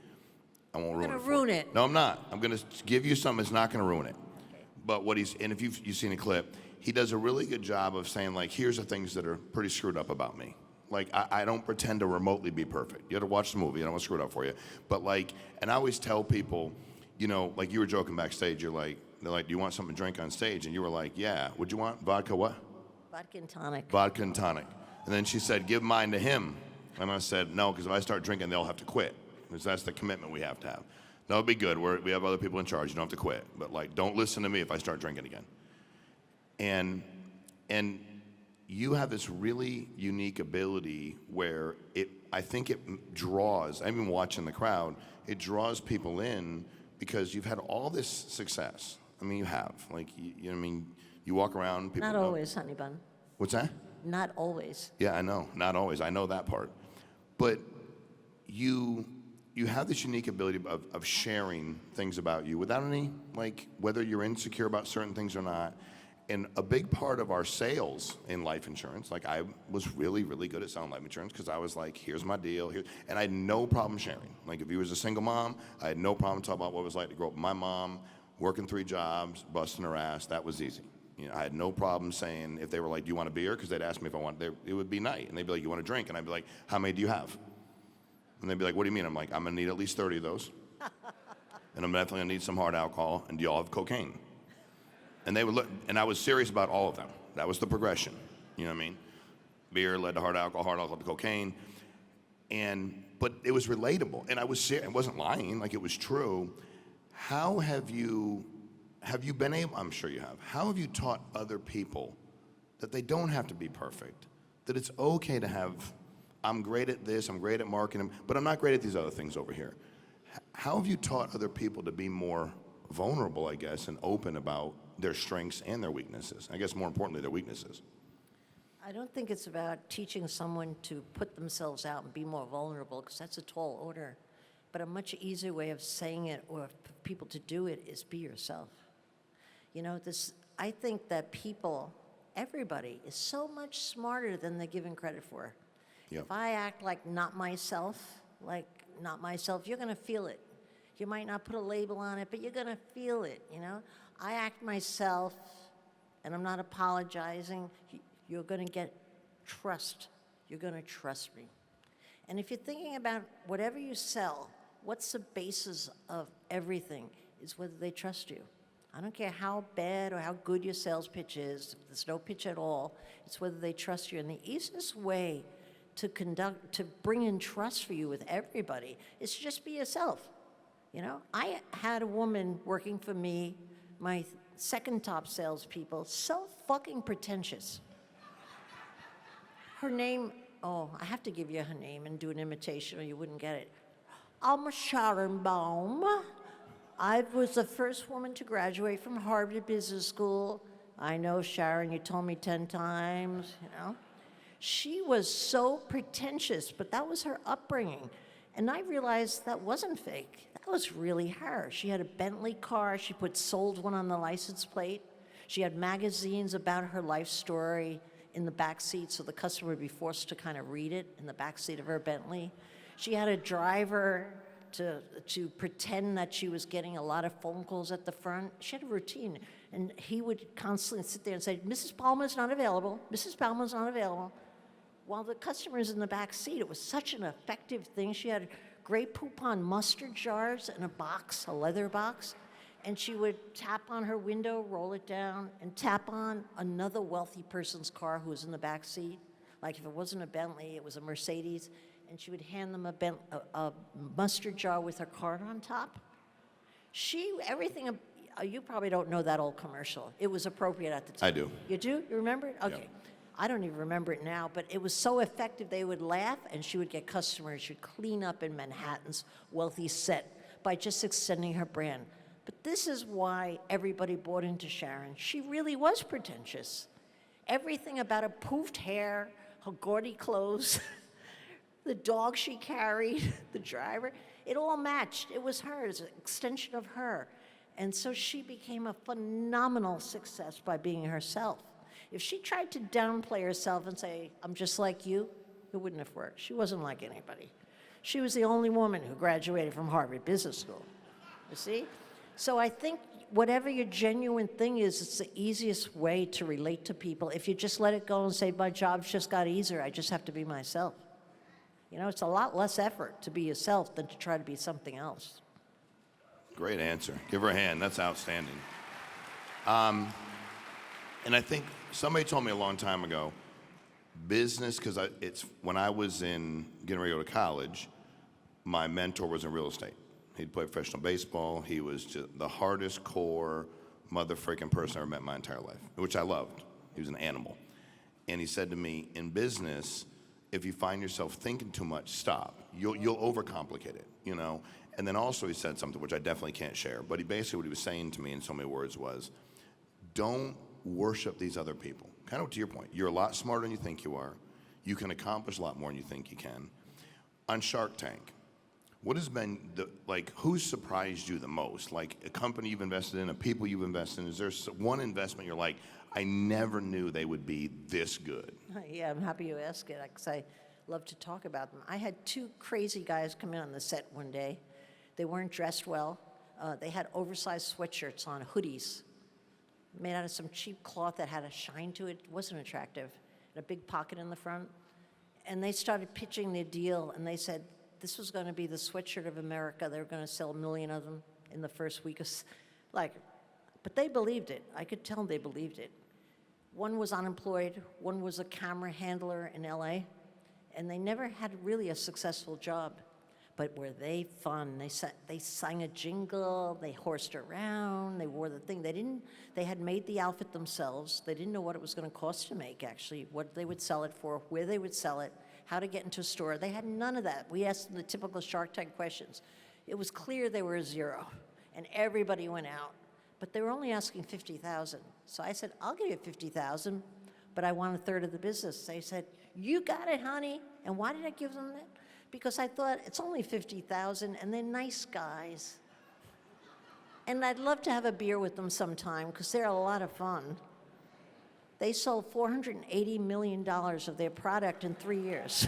I won't ruin it. Gonna for ruin you. it. No, I'm not. I'm going to give you something that's not going to ruin it. Okay. But and if you've seen a clip, he does a really good job of saying, like, here's the things that are pretty screwed up about me. Like, I don't pretend to remotely be perfect. You have to watch the movie. I don't want to screw it up for you. But, like, and I always tell people, you know, like you were joking backstage. They're like, do you want something to drink on stage? And you were like, yeah. What'd you want? Vodka what? Vodka and tonic. Vodka and tonic. And then she said, give mine to him. And I said, no, because if I start drinking, they'll have to quit. Because that's the commitment we have to have. No, it'll be good. We have other people in charge. You don't have to quit. But, like, don't listen to me if I start drinking again. And you have this really unique ability where I think it draws, I've been watching the crowd, it draws people in because you've had all this success. I mean, you have. Like, you know what I mean? You walk around, people Not know. always, honey bun. What's that? Not always. Yeah, I know. Not always. I know that part. But you have this unique ability of sharing things about you without any, like, whether you're insecure about certain things or not. And a big part of our sales in life insurance, like, I was really, really good at selling life insurance because I was like, here's my deal. And I had no problem sharing. Like, if you was a single mom, I had no problem talking about what it was like to grow up with my mom, working 3 jobs, busting her ass. That was easy. You know, I had no problem saying, if they were like, do you want a beer? Because they'd ask me if I wanted, it would be night. And they'd be like, you want a drink? And I'd be like, how many do you have? And they'd be like, what do you mean? I'm like, I'm going to need at least 30 of those. And I'm definitely going to need some hard alcohol. And do y'all have cocaine? And they would look, and I was serious about all of them. That was the progression. You know what I mean? Beer led to hard alcohol to cocaine. But it was relatable. And I was serious. I wasn't lying. Like, it was true. How have you been able, I'm sure you have, how have you taught other people that they don't have to be perfect? That it's okay to have, I'm great at this, I'm great at marketing, but I'm not great at these other things over here. How have you taught other people to be more vulnerable, I guess, and open about their strengths and their weaknesses? I guess more importantly, their weaknesses. I don't think it's about teaching someone to put themselves out and be more vulnerable, because that's a tall order. But a much easier way of saying it, or for people to do it, is be yourself. You know, I think that everybody is so much smarter than they're given credit for. Yep. If I act like not myself, you're going to feel it. You might not put a label on it, but you're going to feel it, you know? I act myself, and I'm not apologizing. You're going to get trust. You're going to trust me. And if you're thinking about whatever you sell, what's the basis of everything is whether they trust you. I don't care how bad or how good your sales pitch is. If there's no pitch at all, it's whether they trust you. And the easiest way to bring in trust for you with everybody is to just be yourself. You know, I had a woman working for me, my second top salespeople, so fucking pretentious. Her name, I have to give you her name and do an imitation or you wouldn't get it. I'm Sharon Baum. I was the first woman to graduate from Harvard Business School. I know, Sharon, you told me 10 times, you know. She was so pretentious, but that was her upbringing. And I realized that wasn't fake. That was really her. She had a Bentley car. She put sold one on the license plate. She had magazines about her life story in the back seat, so the customer would be forced to kind of read it in the back seat of her Bentley. She had a driver to pretend that she was getting a lot of phone calls at the front. She had a routine, and he would constantly sit there and say, Mrs. Palmer's not available, Mrs. Palmer's not available. While the customer's in the back seat, it was such an effective thing. She had Grey Poupon mustard jars in a box, a leather box, and she would tap on her window, roll it down, and tap on another wealthy person's car who was in the back seat. Like if it wasn't a Bentley, it was a Mercedes, and she would hand them a mustard jar with her card on top. Everything, you probably don't know that old commercial. It was appropriate at the time. I do. You do? You remember it? Okay. Yep. I don't even remember it now, but it was so effective they would laugh, and she would get customers. She'd clean up in Manhattan's wealthy set by just extending her brand. But this is why everybody bought into Sharon. She really was pretentious. Everything about her poofed hair, her gaudy clothes, the dog she carried, the driver, it all matched. It was her, it was an extension of her. And so she became a phenomenal success by being herself. If she tried to downplay herself and say, I'm just like you, it wouldn't have worked. She wasn't like anybody. She was the only woman who graduated from Harvard Business School, you see? So I think whatever your genuine thing is, it's the easiest way to relate to people. If you just let it go and say, my job's just got easier, I just have to be myself. You know, it's a lot less effort to be yourself than to try to be something else. Great answer. Give her a hand. That's outstanding. And I think somebody told me a long time ago, business, because it's when I was getting ready to go to college, my mentor was in real estate. He'd played professional baseball. He was just the hardest core mother-freaking person I ever met in my entire life, which I loved. He was an animal. And he said to me, in business, if you find yourself thinking too much, stop. You'll overcomplicate it, you know? And then also he said something, which I definitely can't share, but what he was saying to me in so many words was, don't worship these other people. Kind of to your point, you're a lot smarter than you think you are. You can accomplish a lot more than you think you can. On Shark Tank, what has been who's surprised you the most? Like a company you've invested in, a people you've invested in, is there one investment you're like, I never knew they would be this good? Yeah, I'm happy you asked it, because I love to talk about them. I had two crazy guys come in on the set one day. They weren't dressed well. They had oversized sweatshirts on, hoodies, made out of some cheap cloth that had a shine to it. It wasn't attractive, and a big pocket in the front. And they started pitching their deal, and they said this was going to be the sweatshirt of America. They were going to sell 1 million of them in the first week. But they believed it. I could tell they believed it. One was unemployed. One was a camera handler in LA. And they never had really a successful job. But were they fun? They sang a jingle, they horsed around, they wore the thing. They had made the outfit themselves. They didn't know what it was going to cost to make, actually, what they would sell it for, where they would sell it, how to get into a store. They had none of that. We asked them the typical Shark Tank questions. It was clear they were a zero, and everybody went out. But they were only asking $50,000. So I said, I'll give you $50,000, but I want a third of the business. They said, you got it, honey. And why did I give them that? Because I thought, it's only $50,000, and they're nice guys. And I'd love to have a beer with them sometime, because they're a lot of fun. They sold $480 million of their product in 3 years.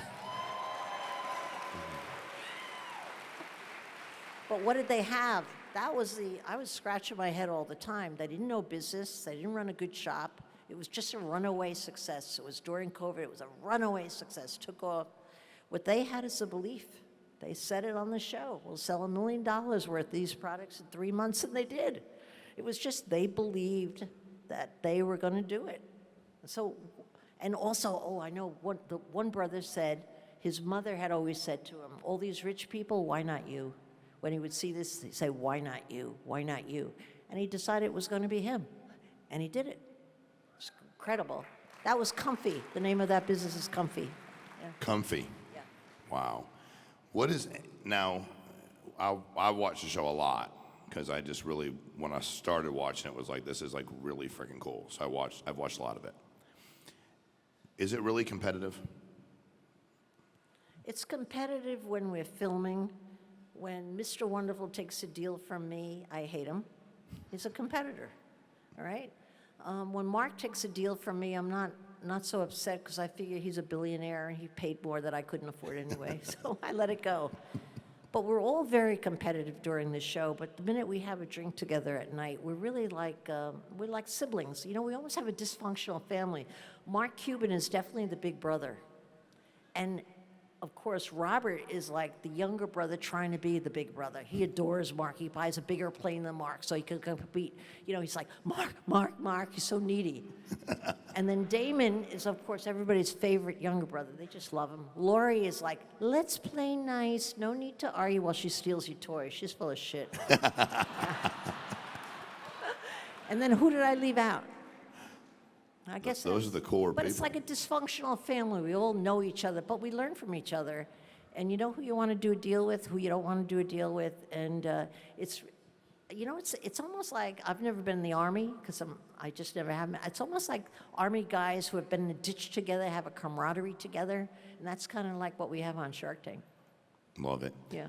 But what did they have? I was scratching my head all the time. They didn't know business. They didn't run a good shop. It was just a runaway success. It was during COVID. It was a runaway success. Took off. What they had is a belief. They said it on the show. We'll sell $1 million worth of these products in 3 months, and they did. It was just they believed that they were going to do it. So, and also, I know the one brother said his mother had always said to him, all these rich people, why not you? When he would see this, he'd say, why not you? Why not you? And he decided it was going to be him, and he did it. It's incredible. That was Comfy. The name of that business is Comfy. Yeah. Comfy. Yeah. Wow. Now, I watch the show a lot because I just really, when I started watching it, was like, this is like really freaking cool. So I've watched a lot of it. Is it really competitive? It's competitive when we're filming. When Mr. Wonderful takes a deal from me, I hate him. He's a competitor, all right? When Mark takes a deal from me, I'm not so upset because I figure he's a billionaire and he paid more that I couldn't afford anyway, so I let it go. But we're all very competitive during the show, but the minute we have a drink together at night, we're really we're like siblings. You know, we almost have a dysfunctional family. Mark Cuban is definitely the big brother. And of course, Robert is like the younger brother trying to be the big brother. He adores Mark. He buys a bigger plane than Mark so he can compete. You know, he's like, Mark, he's so needy. And then Damon is, of course, everybody's favorite younger brother. They just love him. Lori is like, let's play nice. No need to argue while she steals your toys. She's full of shit. And then who did I leave out? I guess those are the core but people. it's like a dysfunctional family. We all know each other, but we learn from each other. And you know who you want to do a deal with, who you don't want to do a deal with. And it's almost like, I've never been in the Army, because I just never have. It's almost like Army guys who have been in a ditch together, have a camaraderie together. And that's kind of like what we have on Shark Tank. Love it. Yeah.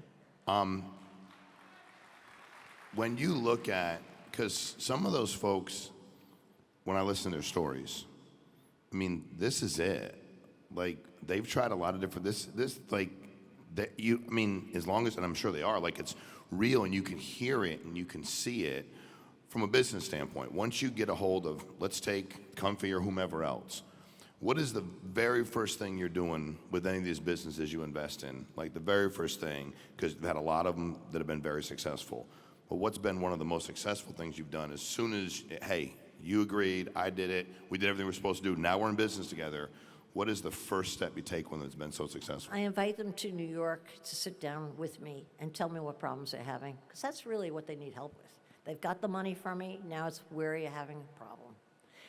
When you look at, because some of those folks, when I listen to their stories, I mean, this is it. Like, they've tried a lot of different, I mean, as long as, and I'm sure they are, like, it's real and you can hear it and you can see it from a business standpoint. Once you get a hold of, let's take Comfy or whomever else, what is the very first thing you're doing with any of these businesses you invest in? Like the very first thing, because you've had a lot of them that have been very successful. But what's been one of the most successful things you've done as soon as, hey, you agreed, I did it, we did everything we're supposed to do, now we're in business together. What is the first step you take when it's been so successful? I invite them to New York to sit down with me and tell me what problems they're having, because that's really what they need help with. They've got the money from me, now it's where are you having a problem?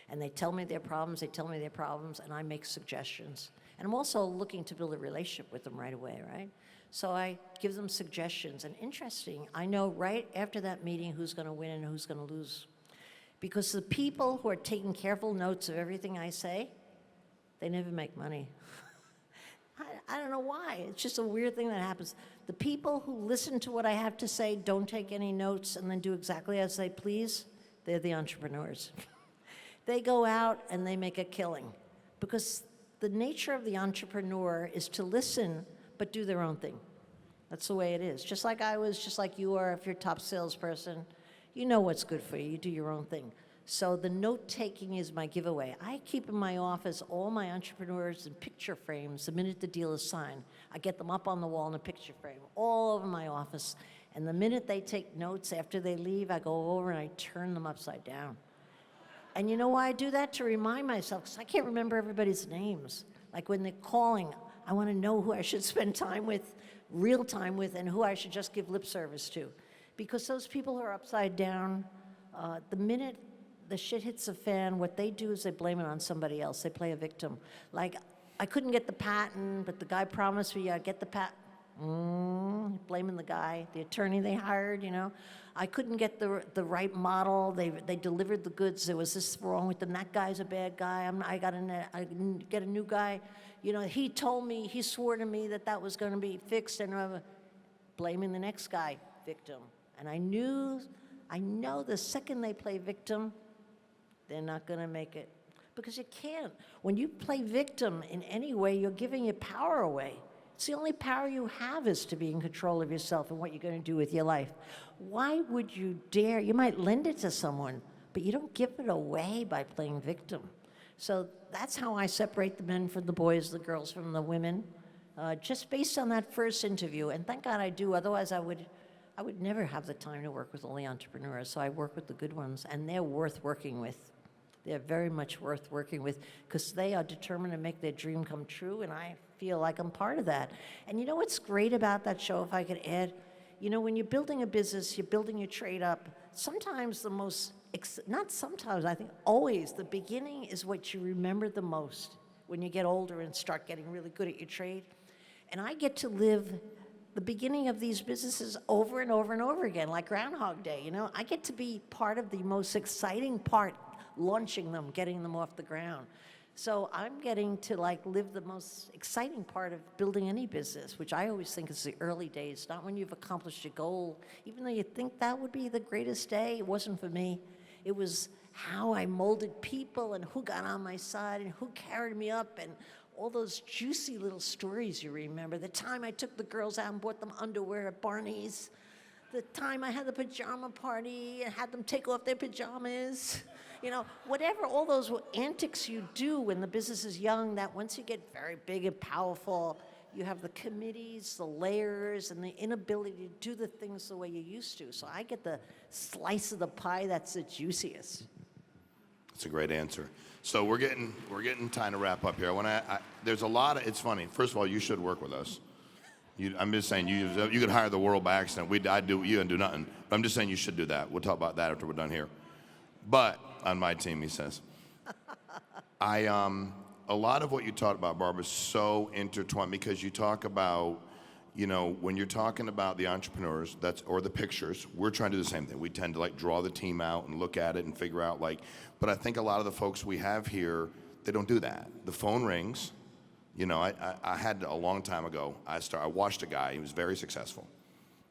And they tell me their problems, and I make suggestions. And I'm also looking to build a relationship with them right away, right? So I give them suggestions. And interesting, I know right after that meeting who's going to win and who's going to lose. Because the people who are taking careful notes of everything I say, they never make money. I don't know why. It's just a weird thing that happens. The people who listen to what I have to say, don't take any notes, and then do exactly as they please, they're the entrepreneurs. They go out and they make a killing. Because the nature of the entrepreneur is to listen, but do their own thing. That's the way it is. Just like I was, just like you are, if you're a top salesperson, you know what's good for you. You do your own thing. So the note-taking is my giveaway. I keep in my office all my entrepreneurs in picture frames the minute the deal is signed. I get them up on the wall in a picture frame, all over my office. And the minute they take notes after they leave, I go over and I turn them upside down. And you know why I do that? To remind myself, because I can't remember everybody's names. Like when they're calling, I want to know who I should spend time with, real time with, and who I should just give lip service to. Because those people who are upside down, the minute the shit hits the fan, what they do is they blame it on somebody else. They play a victim. Like, I couldn't get the patent, but the guy promised me I'd get the patent. Blaming the guy, the attorney they hired, you know. I couldn't get the right model. They delivered the goods. There was this wrong with them. That guy's a bad guy. I didn't get a new guy. You know, he told me, he swore to me that was going to be fixed, and blaming the next guy, victim. And I know the second they play victim, they're not going to make it. Because you can't. When you play victim in any way, you're giving your power away. It's the only power you have is to be in control of yourself and what you're going to do with your life. Why would you dare? You might lend it to someone, but you don't give it away by playing victim. So that's how I separate the men from the boys, the girls from the women, just based on that first interview. And thank God I do. Otherwise, I would never have the time to work with all the entrepreneurs. So I work with the good ones, and they're worth working with. They're very much worth working with because they are determined to make their dream come true, and I feel like I'm part of that. And you know what's great about that show, if I could add? You know, when you're building a business, you're building your trade up, sometimes not sometimes, I think always, the beginning is what you remember the most when you get older and start getting really good at your trade. And I get to live the beginning of these businesses over and over and over again, like Groundhog Day, you know? I get to be part of the most exciting part, launching them, getting them off the ground. So I'm getting to live the most exciting part of building any business, which I always think is the early days, not when you've accomplished your goal. Even though you think that would be the greatest day, it wasn't for me. It was how I molded people and who got on my side and who carried me up and all those juicy little stories you remember. The time I took the girls out and bought them underwear at Barney's. The time I had the pajama party and had them take off their pajamas. You know, whatever, all those antics you do when the business is young, that once you get very big and powerful, you have the committees, the layers, and the inability to do the things the way you used to. So I get the slice of the pie that's the juiciest. That's a great answer. So we're getting time to wrap up here. There's a lot of, it's funny. First of all, you should work with us. I'm just saying, you could hire the world by accident. I'd do you and do nothing. But I'm just saying you should do that. We'll talk about that after we're done here. But on my team, he says, a lot of what you talked about, Barbara, is so intertwined because you talk about, you know, when you're talking about the entrepreneurs, or the pictures, we're trying to do the same thing. We tend to draw the team out and look at it and figure out but I think a lot of the folks we have here, they don't do that. The phone rings. You know, I had a long time ago, I watched a guy, he was very successful.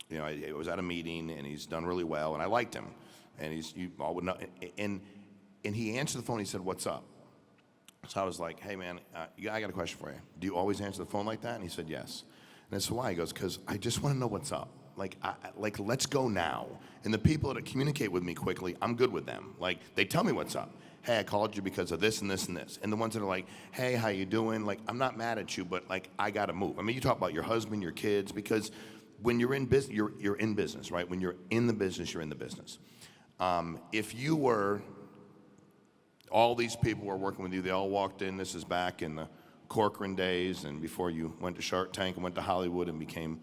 You know, I was at a meeting and he's done really well and I liked him. And and he answered the phone, he said, "What's up?" So I was like, hey, man, I got a question for you. Do you always answer the phone like that? And he said, yes. And I said, why? He goes, because I just want to know what's up. Like, let's go now. And the people that communicate with me quickly, I'm good with them. Like, they tell me what's up. Hey, I called you because of this and this and this. And the ones that are like, hey, how you doing? Like, I'm not mad at you, but, like, I got to move. I mean, you talk about your husband, your kids, because when you're in business, you're in business, right? When you're in the business, you're in the business. If you were, all these people were working with you, they all walked in, this is back in the Corcoran days and before you went to Shark Tank and went to Hollywood and became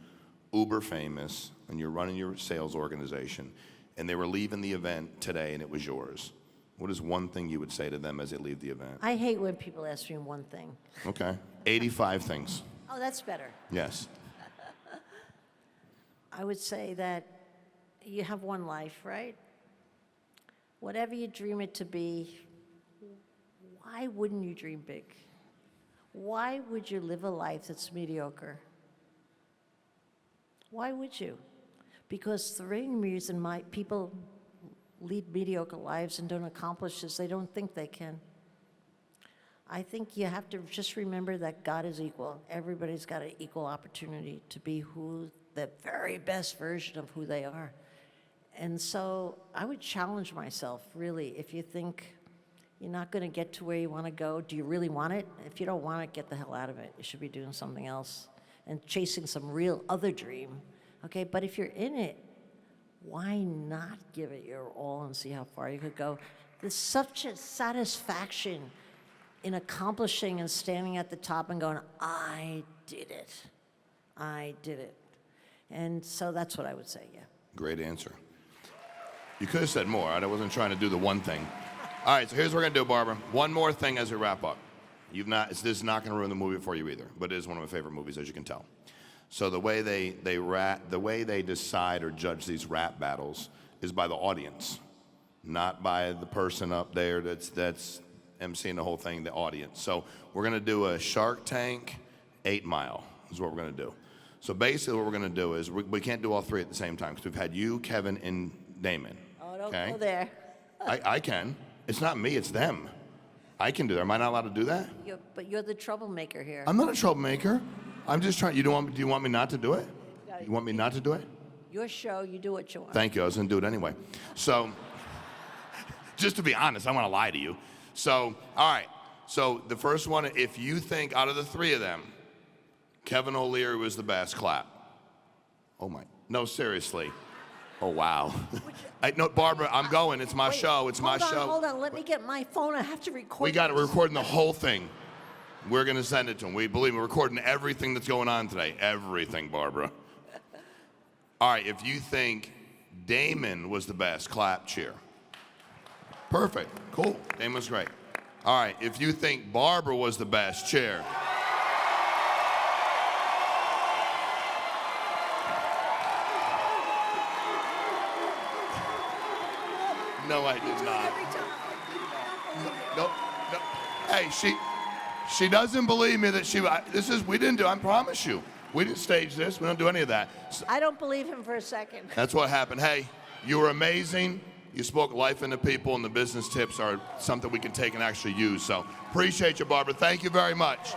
uber famous, and you're running your sales organization, and they were leaving the event today and it was yours. What is one thing you would say to them as they leave the event? I hate when people ask me one thing. Okay. 85 things. Oh, that's better. Yes. I would say that you have one life, right? Whatever you dream it to be, why wouldn't you dream big? Why would you live a life that's mediocre? Why would you? Because the main reason people lead mediocre lives and don't accomplish is they don't think they can. I think you have to just remember that God is equal. Everybody's got an equal opportunity to be the very best version of who they are. And so I would challenge myself, really, if you think you're not going to get to where you want to go, do you really want it? If you don't want it, get the hell out of it. You should be doing something else and chasing some real other dream, okay? But if you're in it, why not give it your all and see how far you could go? There's such a satisfaction in accomplishing and standing at the top and going, I did it. I did it. And so that's what I would say, yeah. Great answer. You could have said more. I wasn't trying to do the one thing. All right, so here's what we're going to do, Barbara. One more thing as we wrap up. This is not going to ruin the movie for you either, but it is one of my favorite movies, as you can tell. So the way they decide or judge these rap battles is by the audience, not by the person up there that's emceeing the whole thing, the audience. So we're going to do a Shark Tank 8 Mile is what we're going to do. So basically what we're going to do is we can't do all three at the same time because we've had you, Kevin, and Damon. Oh, don't go there. I can. It's not me, it's them. I can do that. Am I not allowed to do that? But you're the troublemaker here. I'm not a troublemaker. I'm just trying. Do you want me not to do it? You want me not to do it? Your show, you do what you want. Thank you. I was going to do it anyway. So, just to be honest, I want to lie to you. So, all right. So, the first one, if you think out of the three of them, Kevin O'Leary was the best, clap. Oh, my. No, seriously. Oh, wow. No, Barbara, I'm going. It's my show. It's my show. Hold on. Let me get my phone. I have to record. We got it. We're recording the whole thing. We're going to send it to him. We believe me, we're recording everything that's going on today. Everything, Barbara. All right, if you think Damon was the best, clap, cheer. Perfect. Cool. Damon's great. All right, if you think Barbara was the best, cheer. No, I did not. Nope. Hey, she doesn't believe me that we didn't do, I promise you. We didn't stage this. We don't do any of that. So, I don't believe him for a second. that's what happened. Hey, you were amazing. You spoke life into people, and the business tips are something we can take and actually use. So appreciate you, Barbara. Thank you very much.